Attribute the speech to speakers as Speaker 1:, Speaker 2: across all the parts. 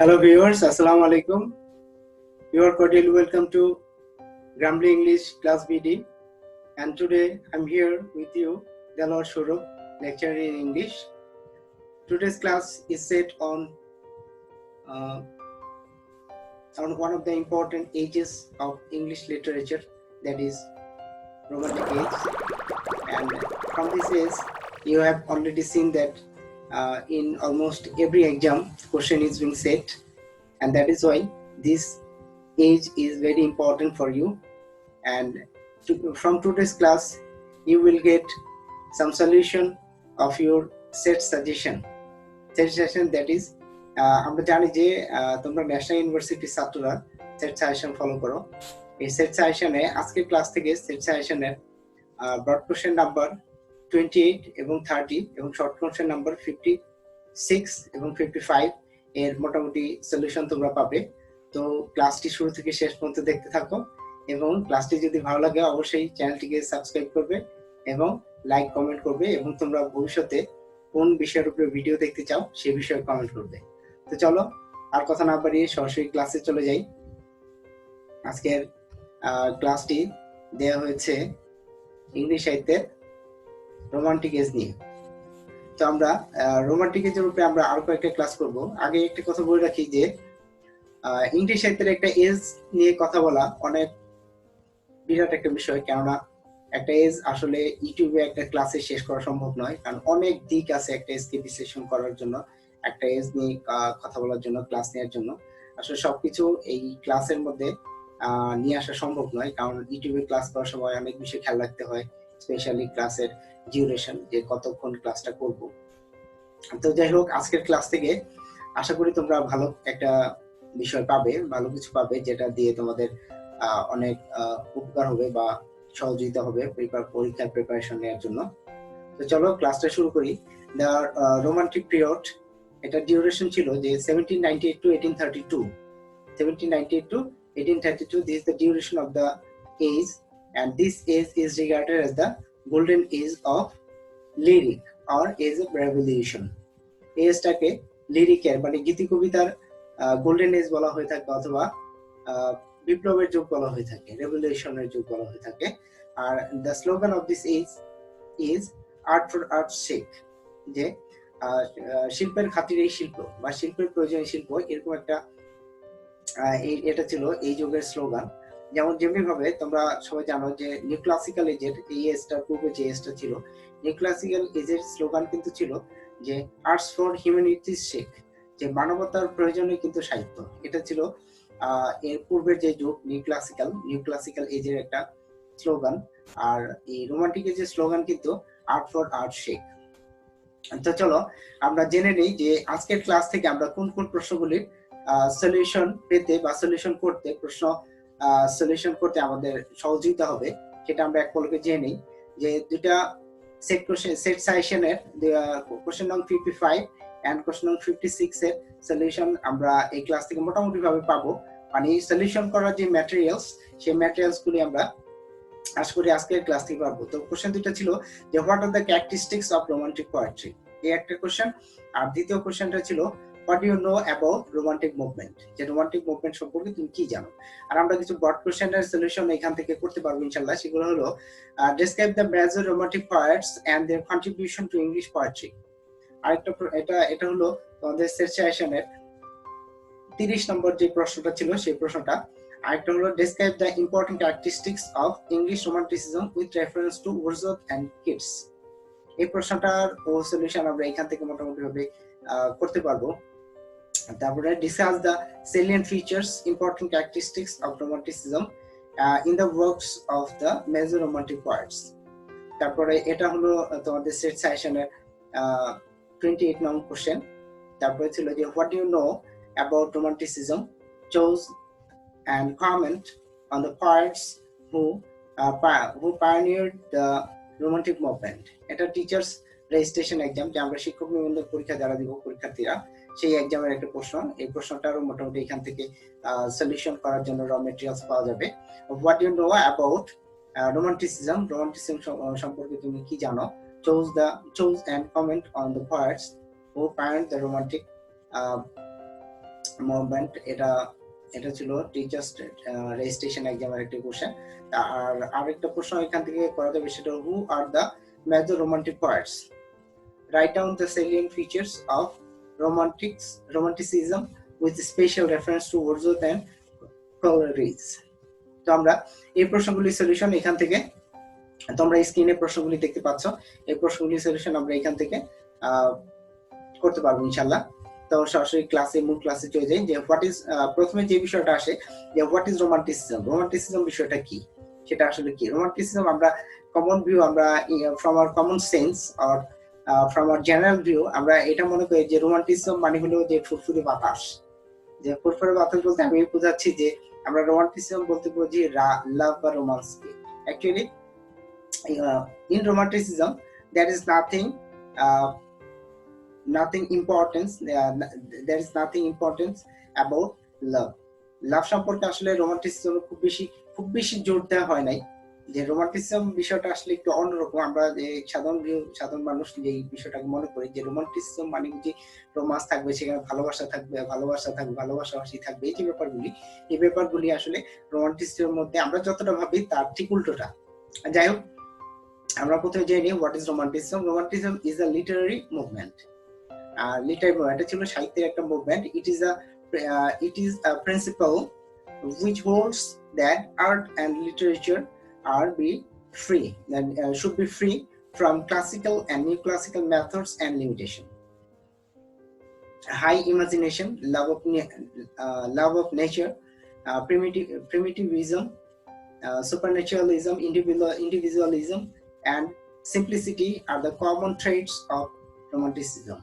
Speaker 1: Hello viewers, Assalamu alaikum. You are cordially welcome to Grammarly English Class BD, and today I'm here with you, Delawar Shuruk, lecturer in English. Today's class is set on one of the important ages of English literature, that is Romantic age. And from this age, you have already seen that in almost every exam, question is being set, and that is why this age is very important for you. And from today's class you will get some solution of your set suggestion that is আমরা জানি যে তোমরা national ইউনিভার্সিটির ছাত্ররা set suggestion follow করো। এই set সাজেশনে আজকের class থেকে সেট সাজেশনের ব্রড কোশ্চেন নাম্বার 28 এবং 30 এবং শর্ট কোশ্চেন নাম্বার 56 এবং 55 এর মোটামুটি সলিউশন তোমরা পাবে। তো ক্লাসটি শুরু থেকে শেষ পর্যন্ত দেখতে থাকো, এবং ক্লাসটি যদি ভালো লাগে অবশ্যই চ্যানেলটিকে সাবস্ক্রাইব করবে এবং লাইক কমেন্ট করবে, এবং তোমরা ভবিষ্যতে কোন বিষয়ের উপরে ভিডিও দেখতে চাও সেই বিষয়ে কমেন্ট করবে। তো চলো আর কথা না বাড়িয়ে সরাসরি ক্লাসে চলে যাই। আজকের ক্লাসটি দেওয়া হয়েছে ইংলিশ সাহিত্যের রোমান্টিক এজ নিয়ে। তো আমরা রোমান্টিক এজের উপরে আমরা আরো কয়েকটা ক্লাস করব। আগে একটা কথা বলে রাখি যে ইংলিশ সাহিত্যের একটা এজ নিয়ে কথা বলা অনেক বিরাট একটা বিষয়, কেননা একটা এজ আসলে ইউটিউবে একটা ক্লাসে শেষ করা সম্ভব নয়, কারণ অনেক দিক আছে একটা এজকে বিশ্লেষণ করার জন্য, একটা এজ নিয়ে কথা বলার জন্য, ক্লাস নেওয়ার জন্য। আসলে সবকিছু এই ক্লাসের মধ্যে নিয়ে আসা সম্ভব নয়, কারণ ইউটিউবে ক্লাস করার সময় অনেক বিষয় খেয়াল রাখতে হয়, স্পেশালি ক্লাসের ডিউরেশন, যে কতক্ষণ ক্লাসটা করব। তো যাই হোক, আজকের ক্লাস থেকে আশা করি তোমরা ভালো একটা বিষয় পাবে, ভালো কিছু পাবে, যেটা দিয়ে তোমাদের অনেক উপকার হবে বা সহযোগিতা হবে পরীক্ষার প্রিপারেশন নেওয়ার জন্য। তো চলো ক্লাসটা শুরু করি। দ্য রোমান্টিক পিরিয়ড, এটা ডিউরেশন ছিল যে 1798 to 1832। 1798 to 1832, this is the duration of the age, and this age is regarded as the golden age of lyric or age of revolution। এই এজটাকে লিরিকের মানে গীতি কবিতার গোল্ডেন এজ বলা হয়ে থাকে, অথবা বিপ্লবের যুগ বলা হয়ে থাকে, রেভলিউশনের যুগ বলা হয়ে থাকে। আর the slogan of this age is art for art sake, যে শিল্পের খাতিরে শিল্প বা শিল্পের প্রয়োজনে শিল্প, এরকম একটা এটা ছিল এই যুগের স্লোগান। যেমনি ভাবে তোমরা সবাই জানো যে নিউ ক্লাসিক্যাল এজের এই এজটার পূর্বে যে এজটা ছিল, নিউ ক্লাসিক্যাল এজের স্লোগান কিন্তু ছিল যে আর্টস ফর হিউম্যানিটিস শেক, যে মানবতার প্রয়োজনে কিন্তু সাহিত্য। এটা ছিল এর পূর্বের যে যুগ নিউ ক্লাসিক্যাল এজের একটা স্লোগান। আর এই রোমান্টিক এজের স্লোগান কিন্তু আর্ট ফর আর্ট শেক। তো চলো আমরা জেনে নেই যে আজকের ক্লাস থেকে আমরা কোন কোন প্রশ্নগুলির সলিউশন পেতে বা সলিউশন করতে আমাদের সহযোগিতা হবে, সেটা আমরা এক পলকে জেনে নেই। যে দুটা সেট সাজেশনের কোশ্চেন নং 55 এন্ড কোশ্চেন নং 56 এর সলিউশন আমরা এই ক্লাস থেকে মোটামুটি ভাবে পাবো। মানে সলিউশন করার যে ম্যাটেরিয়ালস, সেই ম্যাটেরিয়ালস গুলি আমরা আশা করি আজকের ক্লাস থেকে পাবো। তো কোশ্চেন দুটো ছিল যে what are the characteristics of romantic poetry, এই একটা কোশ্চেন। আর দ্বিতীয় কোশ্চেনটা ছিল what you know about romantic movement, যে রোমান্টিক মুভমেন্ট সম্পর্কে তুমি কি জানো। আর আমরা কিছু ব্রড কোশ্চেনের সলিউশন এখান থেকে করতে পারবো ইনশাআল্লাহ। সেগুলো হলো describe the major romantic poets and their contribution to English poetry. আরেকটা এটা হলো তোমাদের সেট সাজেশনের 30 নম্বর যে প্রশ্নটা ছিল সেই প্রশ্নটা। আরেকটা হলো describe the important characteristics of English romanticism with reference to Wordsworth and Keats. এই প্রশ্নটার সলিউশন আমরা এখান থেকে মোটামুটি ভাবে করতে পারবো। তারপরে discuss the salient features, important characteristics of romanticism in the works of the major romantic poets। তারপরে এটা হলো তোমাদের সেট সাজেশনের 28 নং কোশ্চেন। তারপরে ছিল যে what you know about romanticism, choose and comment on the poets who pioneered the romantic movement। এটা টিচার্স রেজিস্ট্রেশন এক্সাম, যে আমরা শিক্ষক নিবন্ধন পরীক্ষা যারা দিব পরীক্ষার্থীরা, সেই এক্সামের একটা প্রশ্ন। এই প্রশ্নটারও মোটামুটি এখান থেকে সলিউশন করার জন্য র ম্যাটেরিয়ালস পাওয়া যাবে। What you know about romanticism সম্পর্কে তুমি কি জানো, choose and comment on the poets who pioneered the romantic movement, এটা ছিল টিচার্স রেজিস্ট্রেশন এক্সামের একটা কোশ্চেন। আর আরেকটা প্রশ্ন এখান থেকে করা যাবে, সেটা who are the major romantic poets, write down the salient features of romanticism with special reference to Wordsworth and Coleridge। তো আমরা এই প্রশ্নগুলির সলিউশন এখান থেকে, তোমরা স্ক্রিনে প্রশ্নগুলি দেখতে পাচ্ছ, এই প্রশ্নগুলির সলিউশন আমরা এখান থেকে করতে পারবো ইনশাআল্লাহ। তো সরাসরি মূল ক্লাসে চলে যাই। যে হোয়াট ইজ, প্রথমে যে বিষয়টা আসে যে হোয়াট ইজ রোমান্টিসিজম, রোমান্টিসিজম বিষয়টা কি, সেটা আসলে কি। রোমান্টিসিজম আমরা কমন ভিউ, আমরা from our common sense or from our general view আমরা এটা মনে করি যে রোমান্টিসিজম মানে হলো যে ফুরফুরে বাতাস। যে ফুরফুরে বাতাস বলতে আমি বোঝাচ্ছি যে আমরা রোমান্টিসিজম বলতে বুঝি লাভ বা রোমান্সকে। Actually in romanticism there is nothing importance, there is nothing importance about love. লাভ সম্পর্কে আসলে রোমান্টিসিজম খুব বেশি জোর দেওয়া হয় নাই। যে রোমান্টিসিজম বিষয়টা আসলে একটু অন্যরকম। আমরা যে সাধারণ মানুষ যে বিষয়টাকে মনে করি যে রোমান্টিসিজম মানে যে রোমান্স থাকবে, সেখানে ভালোবাসা থাকবে, ভালোবাসাবাসি থাকবে, এই ব্যাপারগুলি আসলে রোমান্টিসিজমের মধ্যে আমরা যতটা ভাবি তার ঠিক উল্টোটা। যাই হোক, আমরা প্রথমে জেনে নিই what is romanticism. Romanticism is a Literary movement. এটা ছিল সাহিত্যের একটা movement. it is a principle which holds that art and literature should be free from classical and neoclassical methods and limitation. High imagination, love of nature, primitivism, supernaturalism, individualism, and simplicity are the common traits of romanticism.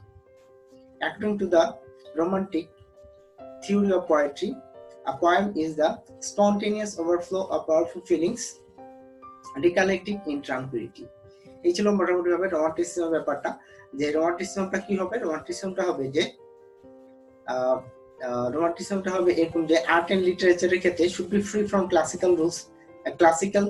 Speaker 1: According to the romantic theory of poetry, a poem is the spontaneous overflow of powerful feelings recollecting in tranquility. এই ছিল মোটামুটি ভাবে রোমান্টিসিজমের ব্যাপারটা। যে রোমান্টিসিজমটা কি হবে, রোমান্টিসিজমটা হবে এরকম যে আর্ট এন্ড লিটারেচারের ক্ষেত্রে should be free from classical rules, classical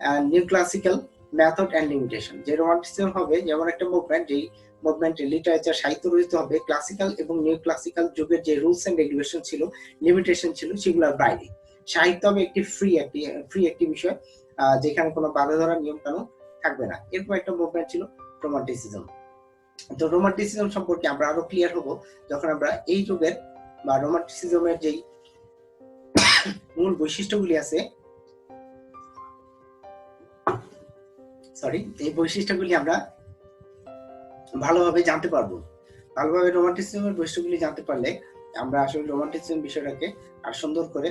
Speaker 1: and new classical method and limitation. যে রোমান্টিসিজম হবে যেমন একটা মুভমেন্ট, যেই মুভমেন্টে লিটারেচার সাহিত্য রচিত হবে ক্লাসিক্যাল এবং নিউ ক্লাসিক্যাল যুগের যে রুলস এন্ড রেগুলেশন ছিল, লিমিটেশন ছিল, সেগুলোর বাইরে। সাহিত্য হবে একটি ফ্রি একটি বিষয়, যেখানে কোনো বাধা ধরা নিয়ম কানুন থাকবে না। এরকম একটা মুভমেন্ট ছিল রোমান্টিসিজম। তো রোমান্টিসিজম সম্পর্কে আমরা আরো ক্লিয়ার হব যখন আমরা এই যুগের বা রোমান্টিসিজমের যেই মূল বৈশিষ্ট্যগুলি আছে, এই বৈশিষ্ট্যগুলি আমরা ভালোভাবে জানতে পারবো। ভালোভাবে রোমান্টিসিজমের বৈশিষ্ট্যগুলি জানতে পারলে আমরা আসলে রোমান্টিসিজম বিষয়টাকে আর সুন্দর করে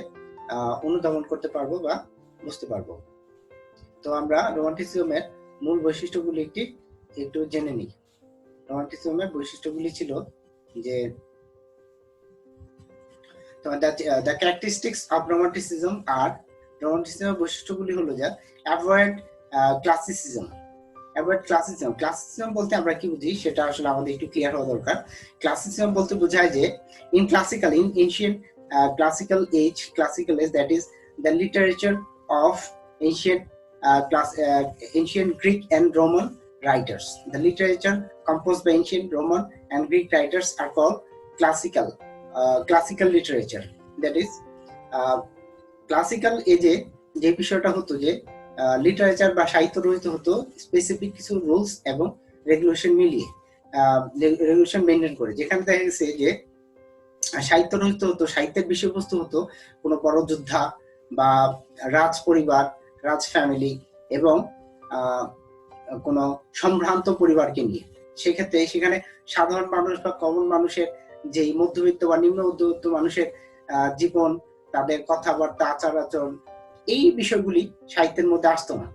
Speaker 1: অনুধাবন করতে পারবো বা বুঝতে পারবো। তো আমরা রোমান্টিসিজমের মূল বৈশিষ্ট্যগুলি একটু জেনে নিই। রোমান্টিসিজমের বৈশিষ্ট্যগুলি ছিল যে the characteristics of romanticism are, রোমান্টিসিজমের বৈশিষ্ট্যগুলি হলো যে অ্যাভয়েড ক্লাসিসিজম। ক্লাসিসিজম বলতে আমরা কি বুঝি সেটা আসলে আমাদের একটু ক্লিয়ার হওয়া দরকার। ক্লাসিসিজম বলতে বোঝায় যে in ancient classical age, that is the literature of ancient Greek and Roman writers. The literature composed by ancient Roman and Greek writers are called classical literature. That is classical age যে বিষয়টা হতো যে literature বা সাহিত্য রচিত হতো specific কিছু rules এবং রেগুলেশন মিলিয়ে, রেগুলেশন মেনটেন করে। যেখানে দেখা গেছে যে সাহিত্য রচিত হতো, সাহিত্যের বিষয়বস্তু হতো কোনো বড় যোদ্ধা বা রাজ পরিবার, রাজ ফ্যামিলি এবং কোনো সম্ভ্রান্ত পরিবারকে নিয়ে। সেক্ষেত্রে সেখানে সাধারণ মানুষ বা কমন মানুষের যেই মধ্যবিত্ত বা নিম্ন মধ্যবিত্ত মানুষের জীবন, তাদের কথাবার্তা, আচার আচরণ, এই বিষয়গুলি সাহিত্যের মধ্যে আসতো না।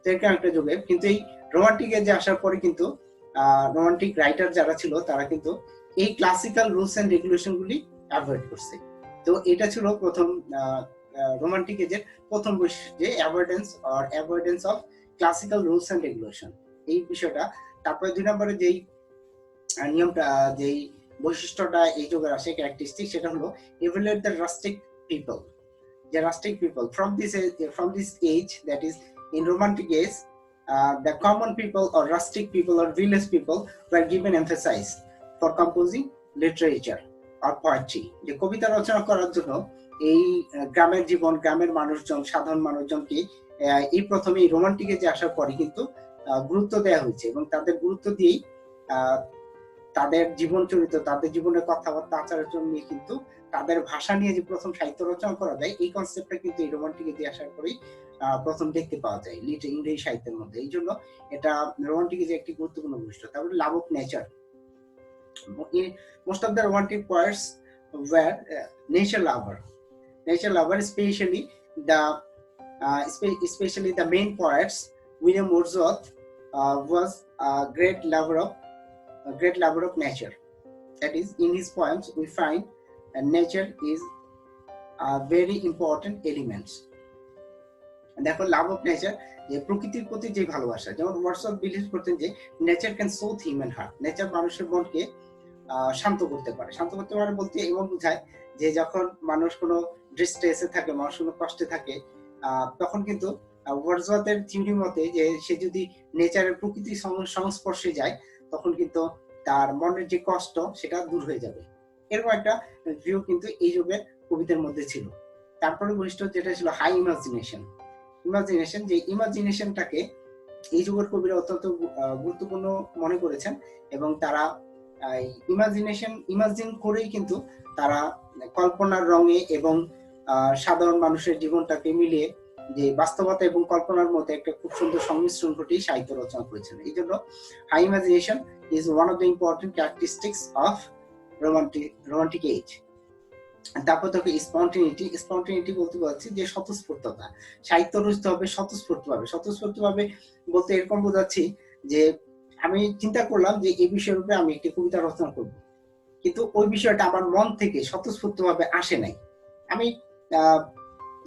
Speaker 1: তো এরকম একটা যুগে কিন্তু এই রোমান্টিক এজে আসার পরে কিন্তু রোমান্টিক রাইটার যারা ছিল তারা কিন্তু এই ক্লাসিক্যাল রুলস এন্ড রেগুলেশন গুলি অ্যাভয়েড করছে। তো এটা ছিল প্রথম রোমান্টিক এজের প্রথম বৈশিষ্ট্য, যে avoidance of classical rules and regulation, এই বিষয়টা। তারপরে 2 নম্বরে যেই নিয়মটা, যেই বৈশিষ্ট্যটা এই যুগের আসে ক্যারেক্টারিস্টিক, সেটা হলো evaluate the rustic people. The rustic people from this age, that is in romantic age, the common people or rustic people or village people were given emphasis for composing literature. আর poetry, যে কবিতা রচনা করার জন্য এই গ্রামের জীবন, গ্রামের মানুষজন, সাধারণ মানুষজনকে এই প্রথমে রোমান্টিকে যে আসার পরে কিন্তু গুরুত্ব দেওয়া হয়েছে, এবং তাদের গুরুত্ব দিয়েই তাদের জীবন চরিত্র, তাদের জীবনের কথাবার্তা, আচার আচরণ নিয়ে কিন্তু তাদের ভাষা নিয়ে যে প্রথম সাহিত্য রচনা করা যায়, এই কনসেপ্টটা কিন্তু এই রোমান্টিকে যে আসার পরেই প্রথম দেখতে পাওয়া যায় ইংরেজি সাহিত্যের মধ্যে। এই জন্য এটা রোমান্টিকের যে একটি গুরুত্বপূর্ণ বৈশিষ্ট্য। তারপরে love of nature. Most of the romantic poets were nature lover, especially the main poets. William Wordsworth was a great lover of nature. That is, in his poems we find nature is a very important element. দেখো, love of nature, যে প্রকৃতির প্রতি যে ভালোবাসা, যেমন Wordsworth believe করতেন যে nature can sore human heart, nature মানুষের মনকে শান্ত করতে পারে। শান্ত করতে পারে বলতে এমন বোঝায় যে যখন মানুষ কোনো ডিস্ট্রেসে থাকে, মানুষ কোনো কষ্টে থাকে, তখন কিন্তু ওয়ার্ডসওয়ার্থের থিওরি মতে যে সে যদি নেচারের প্রকৃতির সংস্পর্শে যায়, তখন কিন্তু তার মনের যে কষ্ট সেটা দূর হয়ে যাবে। এরকম একটা ভিউ কিন্তু এই যুগের কবিতার মধ্যে ছিল। তারপরে বৈশিষ্ট্য যেটা ছিল হাই ইমাজিনেশন, যে ইমাজিনেশনটাকে এই যুগের কবিরা অত্যন্ত গুরুত্বপূর্ণ মনে করেছেন, এবং তারা ইমাজিন করেই কিন্তু তারা কল্পনার রঙে এবং সাধারণ মানুষের জীবনটাকে মিলিয়ে যে বাস্তবতা এবং কল্পনার মধ্যে একটা খুব সুন্দর সংমিশ্রণ ঘটিয়ে সাহিত্য রচনা করেছেন। এই জন্য high imagination is one of the important characteristics of romantic age. তারপর দেখো স্পন্টেনিটি বলতে পারছি যে স্বতঃস্ফূর্ততা। সাহিত্য রচিত হবে স্বতঃস্ফূর্তভাবে বলতে এরকম বোঝাচ্ছি যে আমি চিন্তা করলাম যে এই বিষয়ের উপরে আমি একটি কবিতা রচনা করব, কিন্তু ওই বিষয়টা আমার মন থেকে স্বতঃস্ফূর্তভাবে আসে নাই, আমি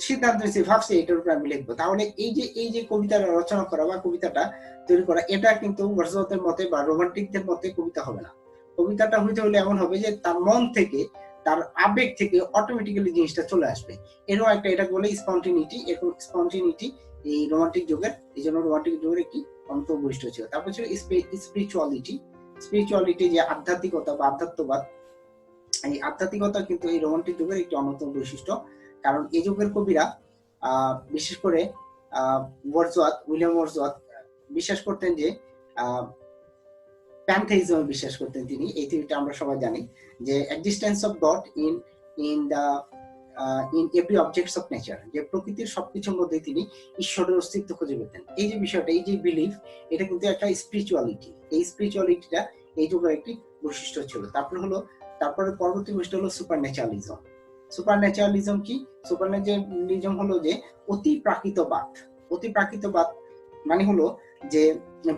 Speaker 1: সিদ্ধান্ত নিয়েছি, ভাবছি এটার উপরে আমি লিখবো। তাহলে এই যে কবিতাটা রচনা করা বা কবিতাটা তৈরি করা, এটা কিন্তু ওয়ার্ডসওয়ার্থের মতে বা রোমান্টিকদের মতে কবিতা হবে না। কবিতাটা হইতে হলে এমন হবে যে তার মন থেকে, তার আবেগ থেকে অটোমেটিক্যালি জিনিসটা চলে আসবে। এরকম একটা, এটাকে বলে স্পন্টেনিটি। এরকম স্পন্টেনিটি এই রোমান্টিক যুগের, এই জন্য রোমান্টিক যুগের একটি অন্যতম বৈশিষ্ট্য ছিল। তারপর ছিল স্পিরিচুয়ালিটি, যে আধ্যাত্মিকতা বা আধ্যাত্মবাদ। এই আধ্যাত্মিকতা কিন্তু এই রোমান্টিক যুগের একটি অন্যতম বৈশিষ্ট্য, কারণ এই যুগের কবিরা বিশেষ করে উইলিয়াম ওয়ার্ডসওয়ার্থ বিশ্বাস করতেন যে প্যানথেইজমে বিশ্বাস করতেন তিনি। এই থিওরিটা আমরা সবাই জানি যে existence of god in every objects of nature, যে প্রকৃতির সবকিছুর মধ্যে তিনি ঈশ্বরের অস্তিত্ব খুঁজে পেতেন। এই যে বিষয়টা, এই যে বিলিফ, এটা কিন্তু একটা স্পিরিচুয়ালিটি। এই স্পিরিচুয়ালিটিটা এই যুগের একটি বৈশিষ্ট্য ছিল। তারপরে পরবর্তী বৈশিষ্ট্য হলো সুপারন্যাচারালিজম কি? সুপারন্যাচারালিজম হলো যে অতি প্রাকৃতবাদ মানে হলো যে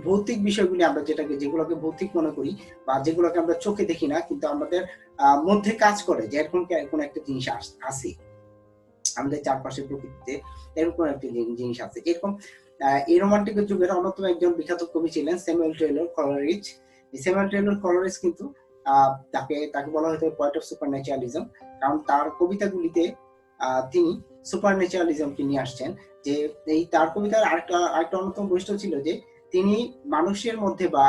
Speaker 1: ভৌতিক বিষয়গুলি আমরা যেগুলোকে ভৌতিক মনে করি বা যেগুলোকে আমরা চোখে দেখি না, কিন্তু আমাদের মধ্যে কাজ করে, যে এরকম কোন একটা জিনিস আছে আমাদের চারপাশে প্রকৃতিতে, এরকম একটা জিনিস আছে। এরকম এই রোমান্টিক যুগের অন্যতম একজন বিখ্যাত কবি ছিলেন স্যামুয়েল টেইলর কলারিজ। স্যামুয়েল টেইলর কলারিজ কিন্তু তাকে বলা হতো পয়েট অফ সুপারন্যাচারালিজম, কারণ তার কবিতাগুলিতে তিনি সুপারন্যাচারালিজমকে নিয়ে আসছেন। যে এই তার কবিতার আরেকটা অন্যতম বৈশিষ্ট্য ছিল যে তিনি মানুষের মধ্যে বা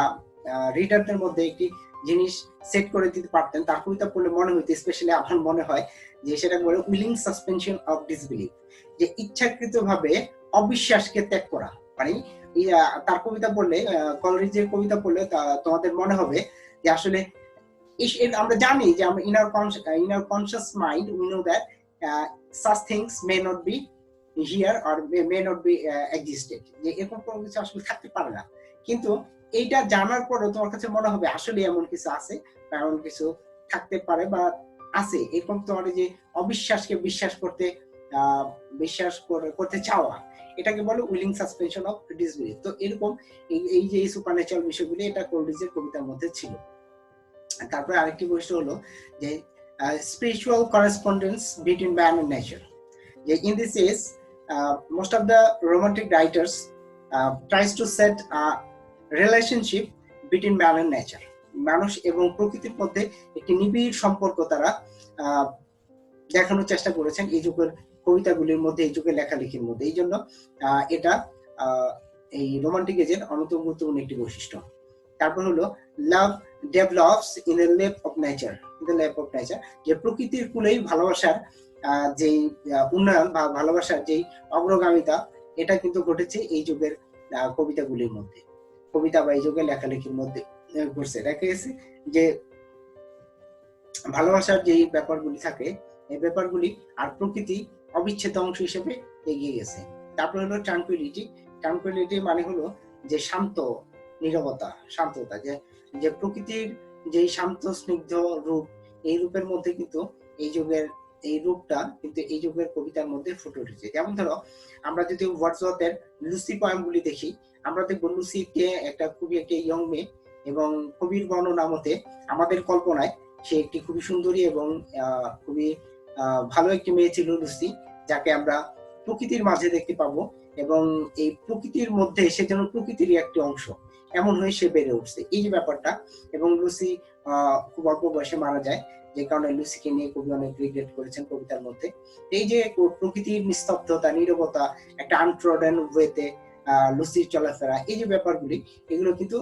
Speaker 1: রিডারদের মধ্যে একটি জিনিস সেট করে দিতে পারতেন। তার কবিতা পড়লে মনে হইতে, স্পেশালি আমার মনে হয় যে সেটা বলে উইলিং সাসপেনশন অফ ডিসবিলিভ, যে ইচ্ছাকৃতভাবে অবিশ্বাসকে ত্যাগ করা। মানে তার কবিতা পড়লে, কলরিজের কবিতা পড়লে তোমাদের মনে হবে যে আসলে আমরা জানি যে আমরা inner conscious mind we know that such things may not be here or may not be existed, যে এরকম কোনো কিছু আসলে থাকতে পারে না, কিন্তু এইটা জানার পরেও তোমার কাছে মনে হবে আসলে এমন কিছু আছে বা এমন কিছু থাকতে পারে বা আছে। এরকম তোমার যে অবিশ্বাসকে বিশ্বাস করতে চাওয়া, এটাকে বলে উইলিং সাসপেনশন অফ ডিসবিলিভ। তো এরকম এই যে সুপারন্যাচারাল বিষয়গুলি, এটা কোলরিজের কবিতার মধ্যে ছিল। তারপরে আরেকটি বৈশিষ্ট্য হলো যে spiritual correspondence between man and nature. In this case, most of the romantic writers tries to set a relationship between man and nature. মানুষ এবং প্রকৃতির মধ্যে একটি নিবিড় সম্পর্ক তারা দেখানোর চেষ্টা করেছেন এই যুগের কবিতাগুলির মধ্যে, এই যুগের লেখালেখির মধ্যে। এই জন্য এটা এই রোমান্টিক এজের অন্যতম গুরুত্বপূর্ণ একটি বৈশিষ্ট্য। তারপর হলো লাভ ডেভেলপস ইন দ্য লেপ of nature. In the lap of nature, যে প্রকৃতির কূলেই ভালোবাসার যেই উন্নয়ন বা ভালোবাসার যেই অগ্রগামিতা, এটা কিন্তু ঘটেছে এই যুগের কবিতাগুলির মধ্যে, কবিতা বা এই যুগের লেখালেখির মধ্যে ঘটছে। দেখা গেছে যে ভালোবাসার যেই ব্যাপারগুলি থাকে, এই ব্যাপারগুলি আর প্রকৃতি অবিচ্ছেদ্য অংশ হিসেবে এগিয়ে গেছে। তারপর হলো ট্রাঙ্কুইলিটি। ট্রাঙ্কুইলিটি মানে হলো যে শান্ত, নীরবতা, শান্ততা, যে প্রকৃতির যেই শান্ত স্নিগ্ধ রূপ, এই রূপের মধ্যে কিন্তু এই যুগের এই রূপটা কিন্তু এই যুগের কবিতার মধ্যে ফুটে উঠেছে। যেমন ধরো আমরা যদি ওয়ার্ডসওয়ার্থের লুসি পয়েমগুলি দেখি, আমরা দেখব লুসিকে একটা খুবই একটা ইয়ং মেয়ে, এবং কবির বর্ণনা মতে আমাদের কল্পনায় সে একটি খুবই সুন্দরী এবং খুবই ভালো একটি মেয়ে ছিল লুসি, যাকে আমরা প্রকৃতির মাঝে দেখতে পাবো, এবং এই প্রকৃতির মধ্যে সে যেন প্রকৃতিরই একটি অংশ, এমন হয়ে সে বেড়ে উঠছে, এই যে ব্যাপারটা। এবং লুসি খুব অল্প বয়সে মারা যায়, যে কারণে লুসিকে নিয়ে কবি অনেক রিগ্রেট করেছেন কবিতার মধ্যে। এই যে প্রকৃতির নিস্তব্ধতা, নীরবতা, একটা আনট্রডেন ওয়েতে লুসির চলাফেরা, এই যে ব্যাপারগুলি, এগুলো কিন্তু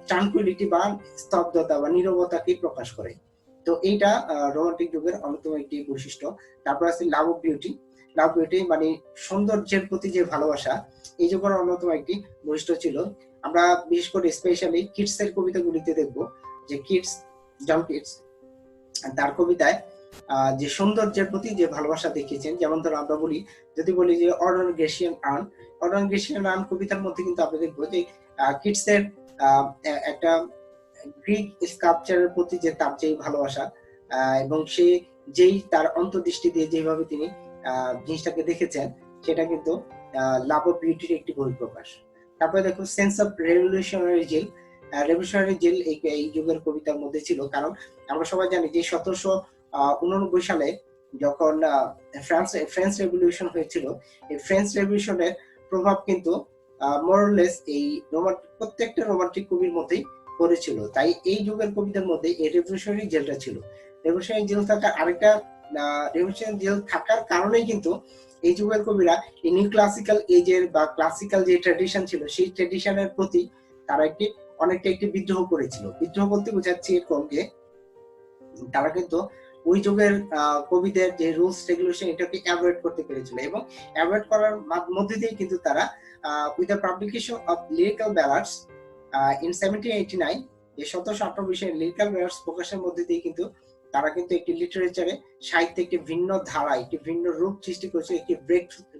Speaker 1: ট্রাঙ্কুইলিটি বা স্তব্ধতা বা নীরবতাকে প্রকাশ করে। তো এইটা রোমান্টিক যুগের অন্যতম একটি বৈশিষ্ট্য। তারপর আছে love of beauty. Love beauty মানে সৌন্দর্যের প্রতি যে ভালোবাসা, এই যুগের অন্যতম একটি বৈশিষ্ট্য ছিল। আমরা বিশেষ করে স্পেশালি কিডস এর কবিতাগুলিতে দেখবো যে জন কিটস তার কবিতায় যে সৌন্দর্যের প্রতি যে ভালোবাসা দেখিয়েছেন। যেমন ধরো আমরা যদি বলি যে অর্ডার গ্রেসিয়ান আর্ন কবিতার মধ্যে কিন্তু আমরা দেখবো যে কিডস এর একটা গ্রিক স্কাল্পচারের প্রতি যে তার যেই ভালোবাসা, এবং সে যেই তার অন্তর্দৃষ্টি দিয়ে যেভাবে তিনি জিনিসটাকে দেখেছেন, সেটা কিন্তু লাভ অফ বিউটির একটি বহিঃপ্রকাশ। তারপরে দেখো sense of revolutionary zeal. Revolutionary zeal এই যুগের কবিতার মধ্যে ছিল, কারণ আমরা সবাই জানি যে 1789 সালে যখন ফ্রেঞ্চ রেভলিউশন হয়েছিল, এই ফ্রেঞ্চ রেভলিউশনের প্রভাব কিন্তু মোরলেস এই প্রত্যেকটা রোমান্টিক কবির মধ্যেই করেছিল। তাই এই যুগের কবিতার মধ্যে এই রেভলিউশনারি জেলটা ছিল। রেভলিউশনারি জেল থাকার আরেকটা রেভলিউশনারি জেল থাকার কারণেই কিন্তু এই যুগের কবিরা এই নিউ ক্লাসিক্যাল এজের বা ক্লাসিক্যাল যে ট্র্যাডিশন ছিল, সেই ট্র্যাডিশনের প্রতি তারা অনেকটা একটি বিদ্রোহ করেছিল। বিদ্রোহ বলতে বোঝাচ্ছি এরকম যে তারা কিন্তু ওই যুগের কবিদের যে রুলস রেগুলেশন, এটাকে অ্যাভয়েড করতে পেরেছিল, এবং অ্যাভয়েড করার মধ্যে দিয়ে কিন্তু তারা with the publication of lyrical ব্যালাডস in 1789, যে 1798 লিরিক্যাল ব্যালাডস প্রকাশের মধ্যে দিয়ে কিন্তু তারা কিন্তু একটি লিটারেচারে, সাহিত্যে একটি ভিন্ন ধারা, একটি ভিন্ন রূপ সৃষ্টি করেছিল, একটি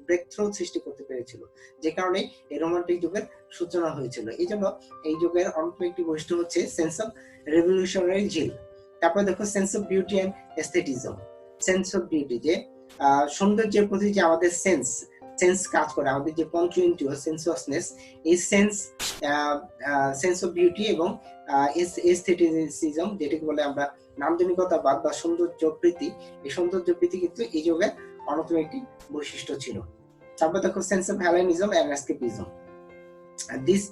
Speaker 1: ব্রেক থ্রু সৃষ্টি করতে পেরেছিল, যে কারণে এই রোমান্টিক যুগের সূচনা হয়েছিল। এই জন্য এই যুগের অন্যতম একটি বৈশিষ্ট্য হচ্ছে সেন্স অফ রেভলিউশনারি জিল। তারপরে দেখো sense of beauty and aestheticism. Sense of beauty, যে সৌন্দর্যের প্রতি যে আমাদের সেন্স কাজ করে, আমাদের যে পঞ্চেন্দ্রিয় সেন্সুয়াসনেস, এই সেন্স অফ বিউটি এবং এস্থেটিসিজম, যেটাকে বলে আমরা নান্দনিকতাবাদ বা সৌন্দর্য প্রীতি, এই সৌন্দর্য প্রীতি কিন্তু এই যুগের অন্যতম একটি বৈশিষ্ট্য ছিল। তারপর দেখো sense of Hellenism and escapism. This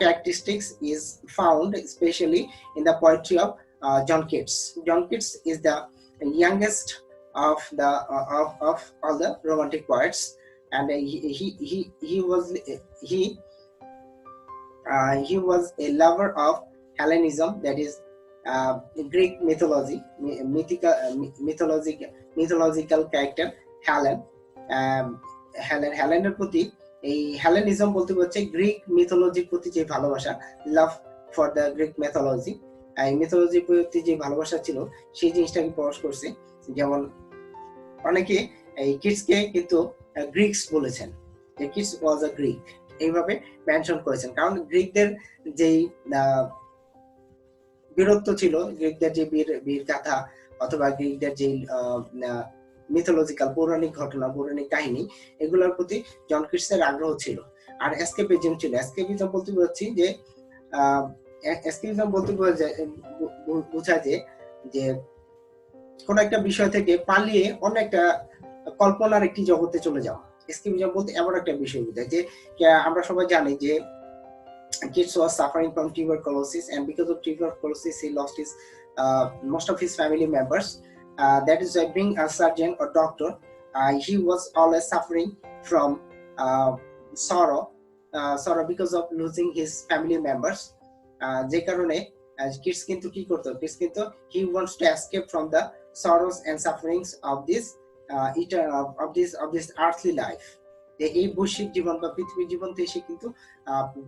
Speaker 1: characteristics is found especially in the poetry of John Keats. John Keats is the youngest of all the romantic poets, and he was a lover of Hellenism, that is Greek mythology, mythological character Helen. হেলেনের প্রতি, এই Hellenism বলতে হচ্ছে Greek মিথোলজির প্রতি যে ভালোবাসা, love for the Greek mythology, এই মিথোলজির প্রতি যে ভালোবাসা ছিল, সেই জিনিসটাকে প্রকাশ করছে। যেমন অনেকে এই কিডসকে কিন্তু গ্রিকস বলেছেন, যে কিডস ওয়াজ আ গ্রিক, এইভাবে মেনশন করেছেন, কারণ গ্রিকদের যেই বীরত্ব ছিল, গ্রিকদের যে বীর গাথা অথবা গ্রিকদের যে মিথোলজিক্যাল পৌরাণিক ঘটনা, পৌরাণিক কাহিনী, এগুলোর প্রতি জন কিটসের আগ্রহ ছিল। আর এসকেপিজম ছিল। এসকেপিজম বলতে বলছি যে এসকেপিজম বলতে বোঝায় যে কোন একটা বিষয় থেকে পালিয়ে অন্য একটা কল্পনার একটি জগতে চলে যাওয়া। এসকেপিজম বলতে এমন একটা বিষয় বোঝায় যে আমরা সবাই জানি যে Keats was suffering from tuberculosis, and because of tuberculosis he lost his most of his family members. That is why being a surgeon or doctor, he was always suffering from sorrow because of losing his family members. যে কারণে kids কিন্তু কি করতো, kids কিন্তু he wants to escape from the sorrows and sufferings of this of this earthly life, যে এই বৈশ্বিক জীবন বা পৃথিবীর জীবন থেকে সে কিন্তু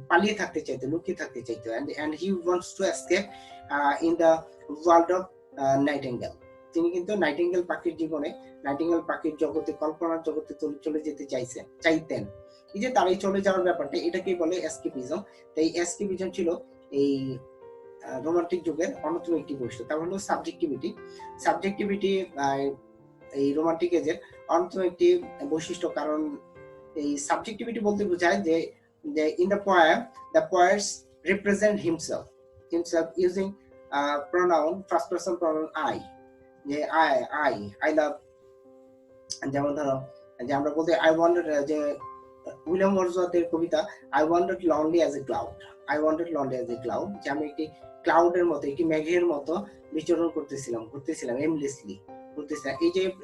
Speaker 1: পালিয়ে থাকতে চাইতো, লুকিয়ে থাকতে চাইতো, and he wants to escape in the world of nightingale. তিনি কিন্তু নাইটিঙ্গেল পাখির জীবনে, নাইটিঙ্গেল পাখির জগতে, কল্পনার জগতে চলে যেতে চাইতেন। এই যে তার এই চলে যাওয়ার ব্যাপারটা, এটাকেই বলে এসকেপিজম। তাই এসকেপিজম ছিল এই রোমান্টিক যুগের অন্যতম একটি বৈশিষ্ট্য। তার হলো সাবজেক্টিভিটি। সাবজেক্টিভিটি এই রোমান্টিক এজের অন্যতম একটি বৈশিষ্ট্য, কারণ এই সাবজেক্টিভিটি বলতে বোঝায় যে in the poem the poets represent himself using pronoun, first person pronoun I, যে I love, যেমন ধরো যে আমরা বলতে I wandered, যে উইলিয়াম ওয়ার্ডসওয়ার্থের কবিতা I wandered lonely as a cloud, I wandered lonely as a cloud, যে আমি একটি ক্লাউডের মতো, একটি মেঘের মতো বিচরণ ঘুরতেছিলাম এমলেসলি ঘুরতেছিলাম।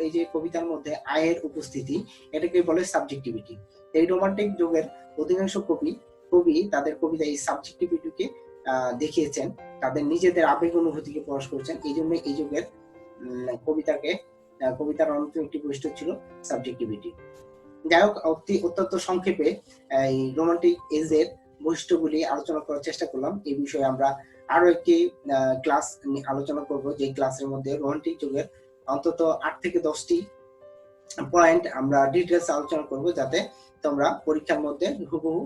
Speaker 1: এই যে কবিতার মধ্যে আয়ের উপস্থিতি, এটাকে বলে সাবজেক্টিভিটি। এই রোমান্টিক যুগের অধিকাংশ কবি তাদের কবিতায় এই সাবজেক্টিভিটিকে দেখিয়েছেন, তাদের নিজেদের আবেগ অনুভূতিকে প্রকাশ করেছেন। এই জন্য এই যুগের কবিতার অন্যতম একটি বৈশিষ্ট্য ছিল সাবজেক্টিভিটি। যাই হোক, অত্যন্ত সংক্ষেপে এই রোমান্টিক এজের বৈশিষ্ট্যগুলি আলোচনা করার চেষ্টা করলাম। এই বিষয়ে আমরা আরো একটি ক্লাস আলোচনা করব, যে ক্লাসের মধ্যে রোমান্টিক যুগের অন্তত 8 থেকে 10টি পয়েন্ট আমরা ডিটেলস আলোচনা করব, যাতে তোমরা পরীক্ষার মধ্যে হুবহু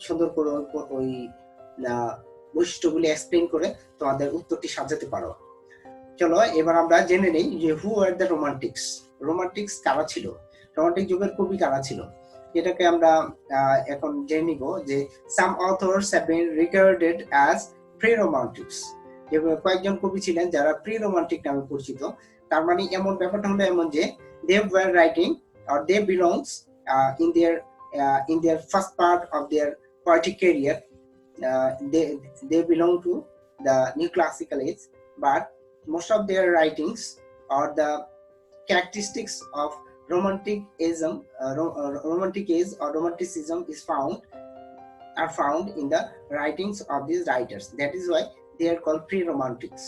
Speaker 1: সুন্দর করে ওই বৈশিষ্ট্যগুলি এক্সপ্লেইন করে তোমাদের উত্তরটি সাজাতে পারো। চলো এবার আমরা জেনে নেই যে হু আর দ্য রোমান্টিক্স কারা ছিল, রোমান্টিক যুগের কবি কারা ছিল। এটাকে আমরা এখন জেনে নিব যে some authors have been regarded as pre romantics, যে কয়েকজন কবি ছিলেন যারা প্রি-রোমান্টিক নামে পরিচিত। তার মানে এমন ব্যাপারটা হলো এমন যে they were writing or they belongs in their first part of their poetic career, they belong to the new classical age, but most of their writings or the characteristics of romanticism or romanticism are found in the writings of these writers. That is why they are called pre-romantics.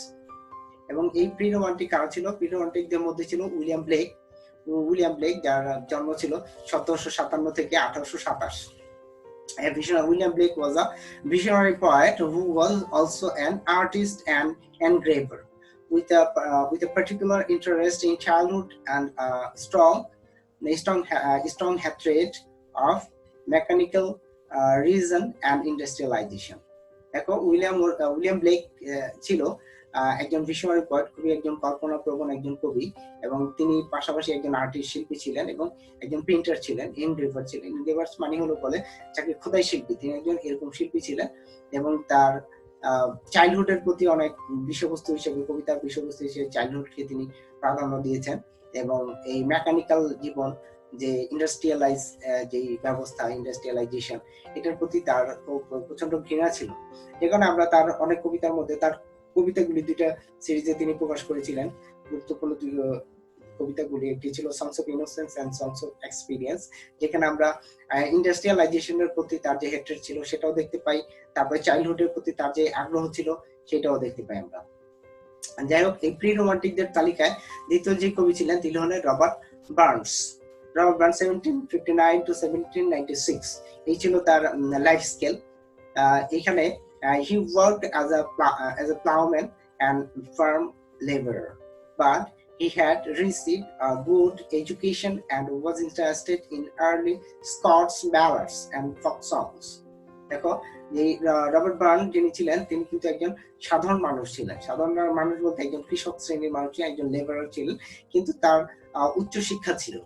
Speaker 1: এবং এই pre-romantic কারা ছিল? প্রি-রোমান্টিকদের মধ্যে ছিল William Blake, যার জন্ম ছিল 1757 থেকে 1827। William Blake was a visionary poet who was also an artist and engraver with a particular interest in childhood and strong hatred of mechanical reason and industrialization. দেখো উইলিয়াম ব্লেক ছিল একজন visionary poet, খুবই একজন কল্পনা প্রবণ একজন কবি, এবং তিনি পাশাপাশি একজন আর্টিস্ট, শিল্পী ছিলেন এবং একজন পেইন্টার ছিলেন, এনগ্রেভার ছিলেন। এনগ্রেভার্স মানে হলো বলে যাকে খোদাই শিল্পী, তিনি একজন এরকম শিল্পী ছিলেন। এবং তার চাইল্ডহুডের প্রতি অনেক বিষয়বস্তু হিসেবে, কবিতার বিষয়বস্তু হিসেবে চাইল্ডহুডকে তিনি প্রাধান্য দিয়েছেন। এবং এই মেকানিক্যাল জীবন, যে ইন্ডাস্ট্রিয়ালাইজ যে ব্যবস্থা, ইন্ডাস্ট্রিয়ালাইজেশন, এটার প্রতি তার প্রচন্ড ঘৃণা ছিল। যেখানে আমরা তার অনেক কবিতার মধ্যে, তার কবিতাগুলি দুইটা সিরিজে তিনি প্রকাশ করেছিলেন। গুরুত্বপূর্ণ দুই কবিতাগুলি, একটি ছিল songs of innocence and songs of experience, যেখানে আমরা ইন্ডাস্ট্রিয়ালাইজেশনের প্রতি তার যে হেট্রেড ছিল সেটাও দেখতে পাই, তারপরে চাইল্ডহুডের প্রতি তার যে আগ্রহ ছিল সেটাও দেখতে পাই আমরা। যাই হোক, এই প্রি রোমান্টিকদের তালিকায় দ্বিতীয় যে কবি ছিলেন তিনি হলেন রবার্ট বার্নস 1759 to 1796। এই ছিল তার লাইফ স্কেল। এখানে he worked as a plowman and farm laborer, but he had received a good education and was interested in early Scots ballads and folk songs. দেখো, যে রবার্ট বার্ন যিনি ছিলেন, তিনি কিন্তু একজন সাধারণ মানুষ ছিলেন। সাধারণ মানুষ বলতে একজন কৃষক শ্রেণীর মানুষ ছিলেন, একজন লেবারার ছিলেন, কিন্তু তার উচ্চ শিক্ষা ছিল।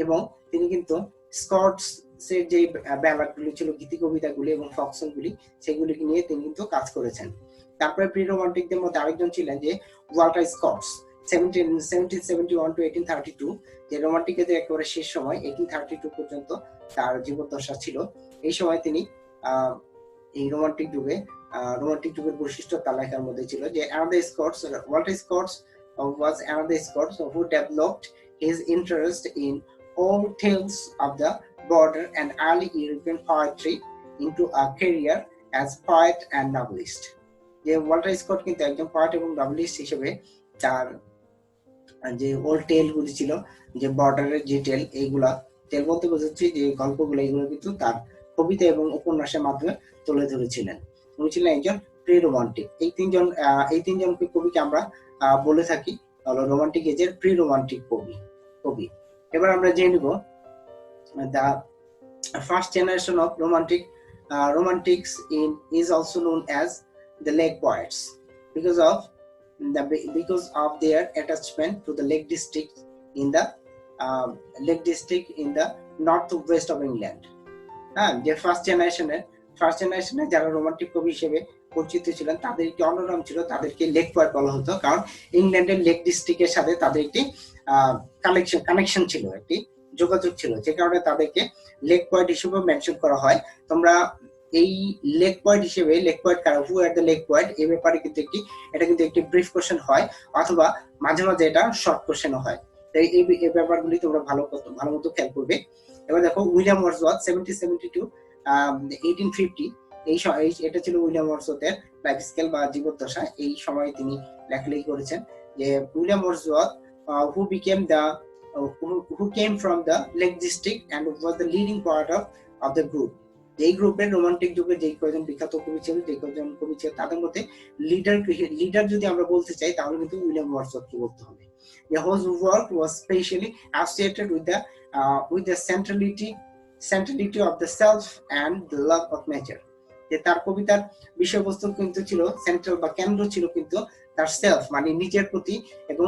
Speaker 1: এবং তিনি কিন্তু স্কটস এর যে ব্যালাডগুলি ছিল, গীতি কবিতাগুলি এবং ফক সংগুলি, সেগুলিকে নিয়ে তিনি কিন্তু কাজ করেছেন। তারপরে প্রি রোমান্টিকদের মধ্যে আরেকজন ছিলেন যে ওয়াল্টার স্কটস 1771 to 1832, যে রোমান্টিকের একেবারে শেষ সময় 1832 পর্যন্ত তার জীবদ্দশা ছিল। এই সময় তিনি এই রোমান্টিক যুগের বৈশিষ্ট্য তালিকার মধ্যে ছিল যে Walter Scots was another Scots who developed his interest in old tales of the border and early European poetry into a career as poet and novelist. যে ওয়াল্টার স্কট কিন্তু একজন পোয়েট এবং নভেলিস্ট হিসেবে তার যে ওল্ড টেল গুলি ছিল, যে বর্ডারের যে টেল বলতে বোঝাচ্ছি যে গল্পগুলো, এগুলো কিন্তু তার কবিতা এবং উপন্যাসের মাধ্যমে তুলে ধরেছিলেন। উনি ছিলেন একজন প্রি রোমান্টিক। এই তিনজন কবিকে আমরা বলে থাকি হলো রোমান্টিক এজের প্রি রোমান্টিক কবি। এবার আমরা জেনে নিব the first generation of romantics is also known as the lake poets because of their attachment to the lake district in the northwest of England. হ্যাঁ, যে ফার্স্ট জেনারেশনে যারা রোমান্টিক কবি হিসেবে পরিচিত ছিলেন তাদের একটি অন্য নাম ছিল, তাদেরকে লেক পয়েট বলা হতো, কারণ ইংল্যান্ডের লেক ডিস্ট্রিক্টের সাথে তাদের একটি কানেকশন ছিল, একটি যোগাযোগ ছিল, যে কারণে তাদেরকে লেক পয়েট হিসেবে মেনশন করা হয়। তোমরা এই লেক পয়েট কারা, হু আর দ্য লেক পয়েট, এই ব্যাপারে কিন্তু এটা কিন্তু একটি ব্রিফ কোশ্চেন হয়, অথবা মাঝে মাঝে এটা শর্ট কোশ্চেনও হয়। তাই এই ব্যাপারগুলি তোমরা ভালো মতো খেয়াল করবে। এবার দেখো, উইলিয়াম ওয়ার্ডসওয়ার্থ 1772 1850, এটা ছিল উইলিয়াম ওয়ার্ডসওয়ার্থের লাইফ স্কেল বা জীবদ্দশা। এই সময় তিনি লেখালেখি করেছেন। যে William Wordsworth who came from the Lake District and was the leading part of the group. এই গ্রুপের রোমান্টিক যুগে যে কয়েকজন বিখ্যাত কবি ছিল, তাদের মধ্যে লিডার যদি আমরা বলতে চাই তাহলে কিন্তু উইলিয়াম ওয়ার্ডসওয়ার্থকে বলতে হবে। Whose work was specially associated with the centrality of the self and the love of nature. যে তার কবিতার বিষয়বস্তু কিন্তু ছিল সেন্ট্রাল বা কেন্দ্র ছিল কিন্তু তার সেলফ মানে নিজের প্রতি এবং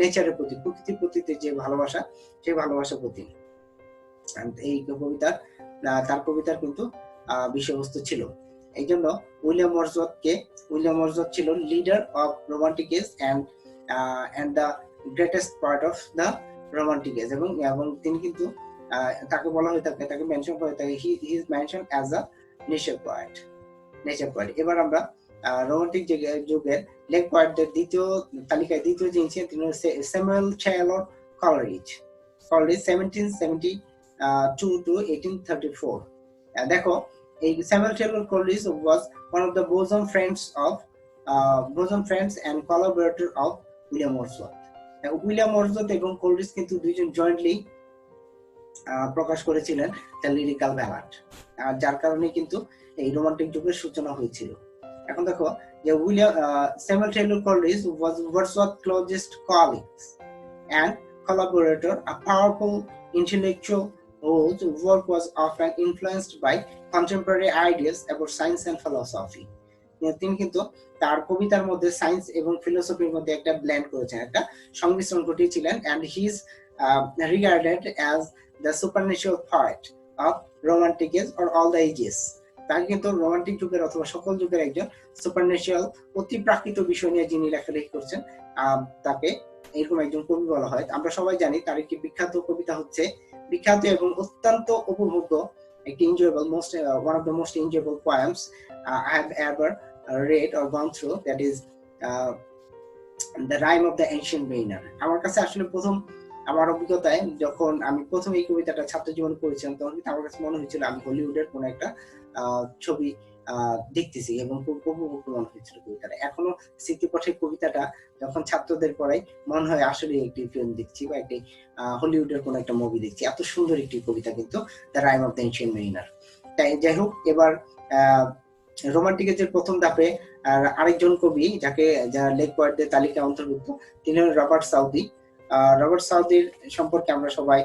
Speaker 1: নেচারের প্রতি, প্রকৃতির প্রতি যে ভালোবাসা, সেই ভালোবাসার প্রতি এই তার কবিতার কিন্তু বিষয়বস্তু ছিল। এই জন্য উইলিয়াম ওয়ার্ডসওয়ার্থ ছিল leader of romantic age and the greatest part of the romantic age, এবং তিনি কিন্তু তাকে বলা হয়ে থাকে, তাকে মেনশন করা হয়ে থাকে, he is mentioned as a nature poet. এবার আমরা রোমান্টিক যুগের লেক পয়েটদের তালিকায় দ্বিতীয় যিনি ছিলেন তিনি হচ্ছে স্যামুয়েল টেইলর কলারিজ 1772 to 1834। দেখো, এই Samuel Taylor Coleridge was one of the bosom friends and collaborator of William Wordsworth এবং কলারিজ কিন্তু দুইজন জয়েন্টলি প্রকাশ করেছিলেন দ্য লিরিক্যাল ব্যালাড, যার কারণে কিন্তু এই রোমান্টিক যুগের সূচনা হয়েছিল। এখন দেখো, যে Samuel Taylor Coleridge was Wordsworth's closest colleague and collaborator, a powerful intellectual whose work was often influenced by contemporary ideas about science and philosophy. তিনি কিন্তু তার কবিতার মধ্যে সায়েন্স এবং ফিলোসফির মধ্যে একটা ব্লেন্ড করেছেন, একটা সংমিশ্রণ ঘটিয়েছিলেন, and he is regarded as the supernatural poet of romantic age or all the ages. তাকে কিন্তু রোমান্টিক যুগের অথবা সকল যুগের একজন সুপারন্যাচুরাল, অতি প্রাকৃত বিষয় নিয়ে যিনি লেখালেখি করছেন, তাকে এরকম একজন কবি বলা হয়। আমরা সবাই জানি তার একটি বিখ্যাত কবিতা হচ্ছে, বিখ্যাত এবং অত্যন্ত উপভোগ্য একটি one of the most enjoyable poems I have ever read or gone through, that is the Rime of the Ancient Mariner. আমার কাছে আসলে আমার অভিজ্ঞতায় যখন আমি প্রথম এই কবিতাটা ছাত্র জীবনে পড়েছিলাম, তখন কিন্তু আমার কাছে মনে হয়েছিল আমি হলিউডের কোন একটা ছবি দেখতেছি এবং খুব উপভোগ্য মনে হয়েছিল কবিতাটা। এখনো স্মৃতিপথের কবিতাটা যখন ছাত্রদের পড়াই মনে হয় আসলে একটি ফিল্ম দেখছি বা একটি হলিউডের কোন একটা মুভি দেখছি, এত সুন্দর একটি কবিতা কিন্তু the rime of the ancient mariner. তাই যাই হোক, এবার রোমান্টিক এজের প্রথম ধাপে আরেকজন কবি যারা লেক পয়েটদের তালিকায় অন্তর্ভুক্ত, তিনি হলেন রবার্ট সাউথির সম্পর্কে আমরা সবাই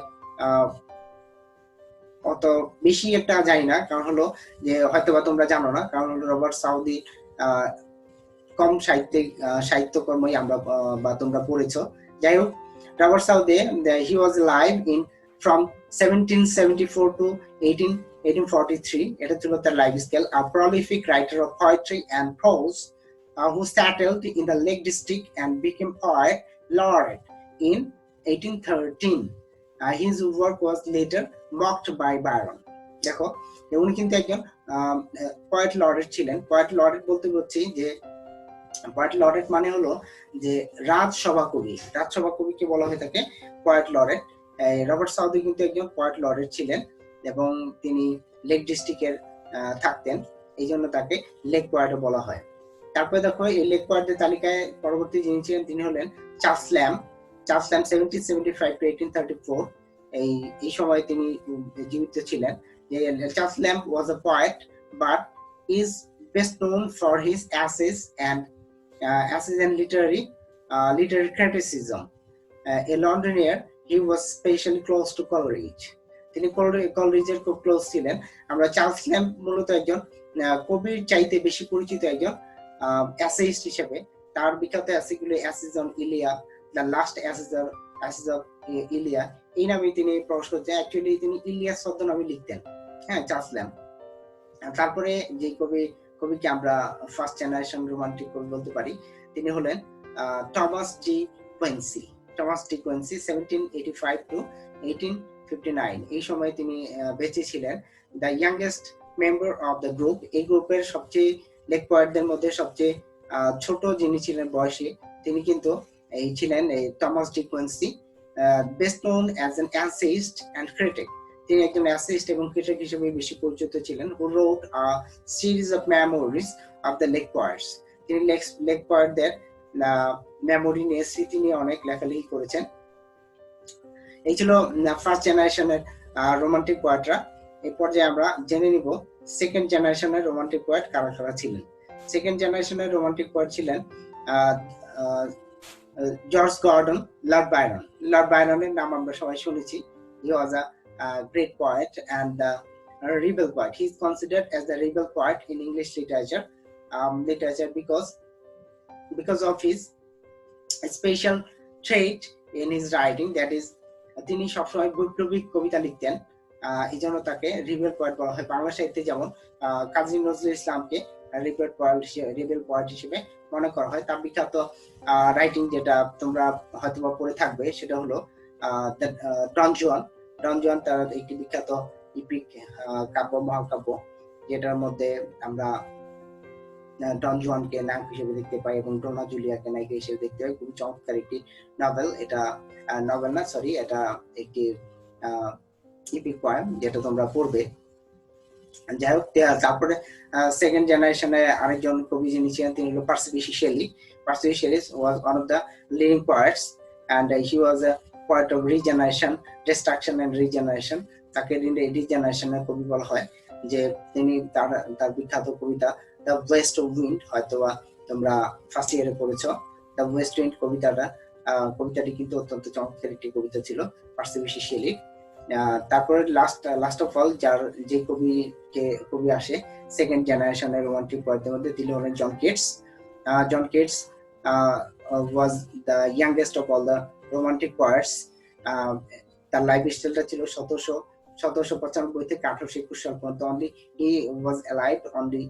Speaker 1: অত বেশি একটা জানি না, কারণ হলো যে হয়তোবা তোমরা জানো না, কারণ হলো রবার্ট সাউথি কম সাহিত্যকর্মই আমরা বা তোমরা পড়েছো। যাই হোক, Robert Southee he was alive from 1774 to 1843, এটা ছিল তার life scale. a prolific writer of poetry and prose who settled in the Lake District and became poet laureate in 1813. His work was later mocked by Byron. দেখো, উনি কিন্তু একজন poet laureate ছিলেন। Poet laureate বলতে বলছি যে poet laureate মানে হলো যে রাজসভা কবিকে বলা হয়ে থাকে পয়েট লরেট। রবার্ট সাউথি কিন্তু একজন পয়েট লরেট ছিলেন এবং তিনি লেক ডিস্ট্রিক্টের থাকতেন, এই জন্য তাকে লেক পয়েট বলা হয়। তারপরে দেখো এই লেক পোয়েটদের তালিকায় পরবর্তী যিনি ছিলেন তিনি হলেন Charles lamb. Charles lamb 1775 to 1834 এই সময় তিনি জীবিত ছিলেন। Charles lamb was a poet but is best known for his essays and literary criticism. A Londoner, he was specially close to Coleridge. তিনি কলরিজের খুব ক্লোজ ছিলেন। আমরা চার্লস ল্যাম্ব মূলত একজন কবির চাইতে বেশি পরিচিত একজন অ্যাসেইস্ট হিসেবে। তার বিখ্যাত অ্যাসেগুলো essays on Elia, the last essays of Elia, এই নামে তিনি প্রকাশ করতেন। অ্যাকচুয়ালি তিনি ইলিয়া ছদ্মনামে লিখতেন, হ্যাঁ, চার্লস ল্যাম্ব। তারপরে যে কবিকে আমরা ফার্স্ট জেনারেশন রোমান্টিক কবি বলতে পারি তিনি হলেন Thomas De Quincy. Thomas De Quincy 1785 to 1859 এই সময় তিনি বেঁচে ছিলেন। The youngest member of the group, এই গ্রুপের সবচেয়ে লেক পোয়েটদের মধ্যে সবচেয়ে ছোট যিনি ছিলেন বয়সে, তিনি কিন্তু এই ছিলেন Thomas De Quincey, best known as an essayist and critic. তিনি একজন অ্যাসেইস্ট এবং ক্রিটিক হিসেবে বেশি পরিচিত ছিলেন। Who wrote a series of memories of the lake poets. তিনি লেক পোয়েটদের মেমোরি নিয়ে, স্মৃতি নিয়ে অনেক লেখালেখি করেছেন। এই ছিল ফার্স্ট জেনারেশনের রোমান্টিক পোয়েটরা। এই পর্যায়ে আমরা জেনে নিব সেকেন্ড জেনারেশনের রোমান্টিক পোয়েট কারা কারা ছিলেন। সেকেন্ড জেনারেশনের রোমান্টিক পোয়েট ছিলেন George Gordon, Lord Byron. Lord বায়রনের নাম আমরা সবাই শুনেছি। হি ওয়াজ আ great poet and rebel poet. He is considered as the rebel poet in English literature because of his special trait in his writing, that is তিনি সবসময় বৈপ্লবিক কবিতা লিখতেন, এই জন্য তাকে রিবেল পোয়েট বলা হয়। বাংলা সাহিত্যে যেমন কাজী নজরুল ইসলামকে রিবেল পোয়েট হিসেবে মনে করা হয়। তার বিখ্যাত রাইটিং যেটা তোমরা হয়তো পড়ে থাকবে সেটা হলো ডন জুয়ান। ডন জুয়ান তার একটি বিখ্যাত ইপিক কাব্য, মহাকাব্য, যেটার মধ্যে আমরা ডন জুয়ানকে নায়ক হিসেবে দেখতে পাই এবং ডোনা জুলিয়াকে নায়িকা হিসেবে দেখতে পাই। খুবই চমৎকার একটি নভেল। এটা নভেল না, সরি, এটা একটি ইপিক পোয়েম যেটা তোমরা পড়বে। যাই হোক, তারপরে সেকেন্ড জেনারেশনে আরেকজন কবি যিনি ছিলেন তিনি হলো Percy Bysshe Shelley. Percy Bysshe Shelley was one of the leading poets and he was a poet of regeneration, destruction and regeneration. তাকে রিজেনারেশনের কবি বলা হয়। যে তিনি তার বিখ্যাত কবিতা দ্য ওয়েস্ট উইন্ড, হয়তো তোমরা ফার্স্ট ইয়ারে পড়েছ। দ্য ওয়েস্ট উইন্ড কবিতাটি কিন্তু অত্যন্ত চমৎকার একটি কবিতা ছিল পার্সি বিশি শেলির। তারপরে লাস্ট অফ অল যে কবি আসে সেকেন্ড জেনারেশনের রোমান্টিক পোয়েটদের মধ্যে, তিনি হলেন John Keats. John Keats was the youngest of all the romantic poets. তার লাইফ স্টাইলটা ছিল 1795 থেকে 1821 সাল পর্যন্ত। only he was alive only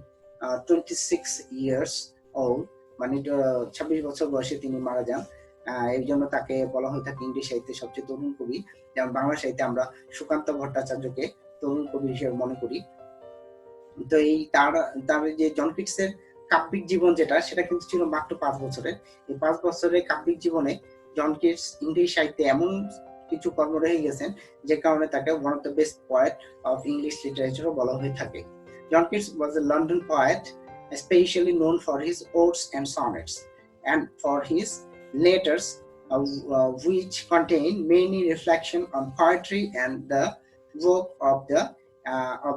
Speaker 1: 26 years old, মানে 26 বছর বয়সে তিনি মারা যান। এই জন্য তাকে বলা হয়ে থাকে ইংরেজি সাহিত্যে সবচেয়ে তরুণ কবি। যেমন বাংলা সাহিত্যে আমরা সুকান্ত ভট্টাচার্যকে তরুণ কবি হিসেবে মনে করি। তো এই তার যে জন কিটসের কাব্যিক জীবন সেটা কিন্তু ছিল মাত্র 5 বছরের। এই 5 বছরের কাব্যিক জীবনে জন কিটস ইংরেজি সাহিত্যে এমন কিছু কর্ম রেখে গেছেন যে কারণে তাকে one of the best poet of English literature বলা হয়ে থাকে। John Keats was a London poet, especially known for his odes and sonnets and for his letters, which contain many reflection on poetry and the work of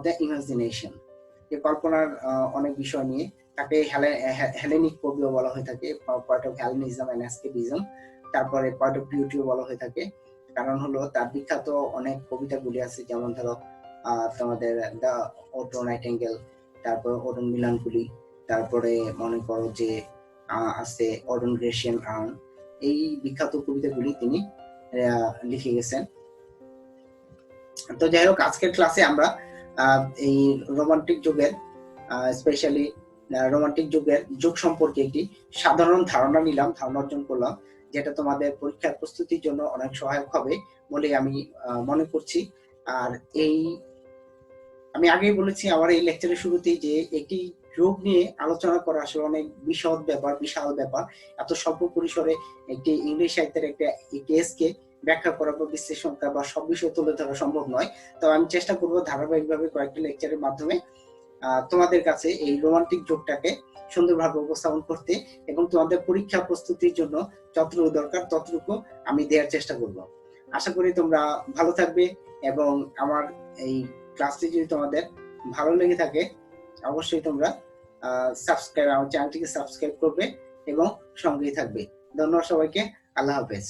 Speaker 1: the imagination. যে কল্পনার অনেক বিষয় নিয়ে তাকে Hellenic কবিও বলা হয়ে থাকে, পয়েট অফ হেলেনিজম এন্ড এসকেপিজম। তারপরে পয়েট অফ বিউটিও বলা হয়ে থাকে, কারণ হলো তার বিখ্যাত অনেক কবিতাগুলি আছে, যেমন ধরো তোমাদের দ্য ওডো নাইটেঙ্গেল, তারপর ওডন মিলানকুলি, তারপরে মনে করো যে আছে অডন গ্রেসিয়ান আর্ন। এই বিখ্যাত কবিতাগুলি তিনি লিখে গেছেন। তো যাই হোক, আজকের ক্লাসে আমরা এই রোমান্টিক যুগের স্পেশালি রোমান্টিক যুগের যুগ সম্পর্কে একটি সাধারণ ধারণা অর্জন করলাম, যেটা তোমাদের পরীক্ষার প্রস্তুতির জন্য অনেক সহায়ক হবে বলে আমি মনে করছি। আর আমি আগেই বলেছি আমার এই লেকচারের শুরুতেই যে একটি যুগ নিয়ে আলোচনা করা আসলে অনেক বিশাল ব্যাপার। এত স্বল্প পরিসরে একটি ইংলিশ সাহিত্যের একটা কেসকে ব্যাখ্যা করা বা বিশ্লেষণ করা বা সব বিষয় তুলে ধরা সম্ভব নয়। তো আমি চেষ্টা করবো ধারাবাহিকভাবে কয়েকটা লেকচারের মাধ্যমে তোমাদের কাছে এই রোমান্টিক জোকটাকে সুন্দরভাবে উপস্থাপন করতে এবং তোমাদের পরীক্ষা প্রস্তুতির জন্য যতটুকু দরকার ততটুকু আমি দেওয়ার চেষ্টা করব। আশা করি তোমরা ভালো থাকবে এবং আমার এই ক্লাসটি যদি তোমাদের ভালো লেগে থাকে অবশ্যই তোমরা আমার চ্যানেলটিকে সাবস্ক্রাইব করবে এবং সঙ্গেই থাকবে। ধন্যবাদ সবাইকে। আল্লাহ হাফেজ।